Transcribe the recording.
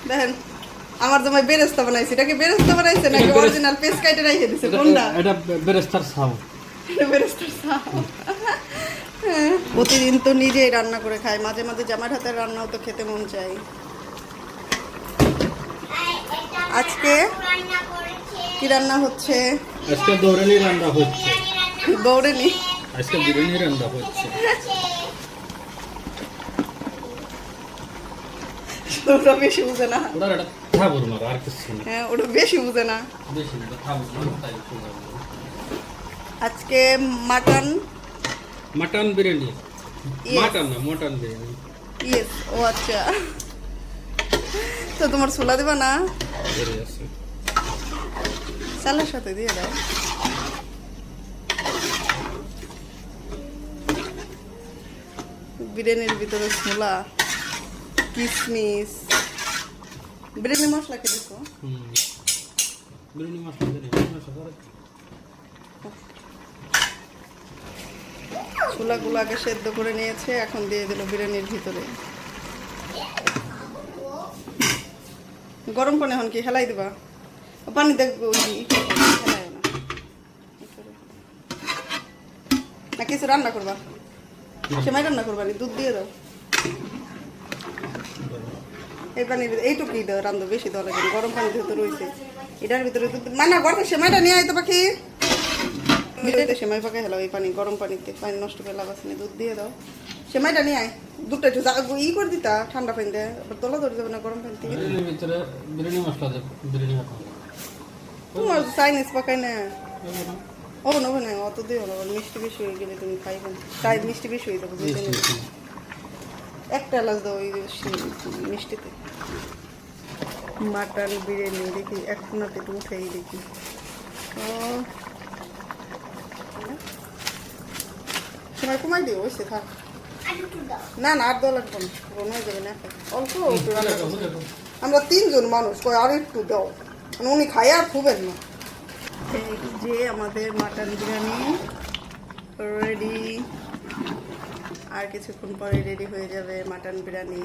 দেখেন আমার জামাই বেরেস্তা বানাইছে, এটা কি বেরেস্তা বানাইছে নাকি অরিজিনাল পেস্ট কাইটে রাইখে দিছে? কোনটা? এটা বেরেস্তার ছাউ। এটা বেরেস্তার ছাউ। প্রতিদিন তো নিজেই রান্না করে খাই, মাঝে মাঝে জামার হাতের রান্নাও তো খেতে মন চাই। আজকে কি রান্না হচ্ছে? আজকে দৌড়ানি রান্না হচ্ছে। দৌড়েনি, আজকে বিরিয়ানি রান্না হচ্ছে। ওটা বেশি বুঝে না। ওটা এটা খাবো না আর কিছু না। হ্যাঁ, ওটা বেশি বুঝে না। বেশি না খাবো না তাই শুনলাম। আজকে মাটন বিরিয়ানি। Yes. মাটন না, মটন বিরিয়ানি। ইয়েস, ও আচ্ছা। তো তোমার ছোলা দেবা না? বেরিয়ে আছে। চালের সাথে দিয়ে দাও। বিরিয়ানির ভিতরে ছোলা, কিশমিশ, বিরিয়ানি মশলা কে দিছো? বিরিয়ানি মশলা দিয়ে ছোলাগুলো আগে সেদ্ধ করে নিয়েছে, এখন দিয়ে দিল বিরিয়ানির ভিতরে। গরম পানি এখন কি হেলাই দিবা? পানি দেখবো না, কিছু রান্না করবা? সেমাই রান্না করবা? দুধ দিয়ে দাও। এই পানি এইটুকুই দাও, রান্ধো বেশি দেওয়া লাগে। গরম পানি যেহেতু রয়েছে এটার ভিতরে দুধ না গরম সেমাইটা নিয়ে আয় তো পাখি। বিরিয়ানিতে সেমাই পাকে হেলাও এই পানি, গরম পানিতে পানি নষ্ট করে লাভ আছে না। দুধ দিয়ে দাও, সেমাইটা নিয়ে আয়। দুধটা একটু করে দিতা ঠান্ডা পানি দেয়, তোলা ধরে যাবে না গরম পানি থেকে। বিরিয়ানির ভিতরে বিরিয়ানি মশলা দেব, বিরিয়ানি মাখা। তোমার চাইনিজ পাকাই না ও না না, অত দিও না, মিষ্টি বেশি হয়ে গেলে তুমি খাইবে না। তাই মিষ্টি বেশি হয়ে যাবে, একটা এলাচ দাও ওই মিষ্টিতে। মাটন বিরিয়ানি দেখি এক কোনাতে একটু উঠেই দেখি। সময় কমাই দিও, ওইসে থাক। না না, আর 10 লাগবে না, হয়ে যাবে না। অল্প আমরা 3 জন মানুষ, কয় আর একটু দাও, উনি খাই আর খুবেন না। এই যে আমাদের মাটন বিরিয়ানি রেডি, আর কিছুক্ষণ পরে রেডি হয়ে যাবে মাটন বিরিয়ানি।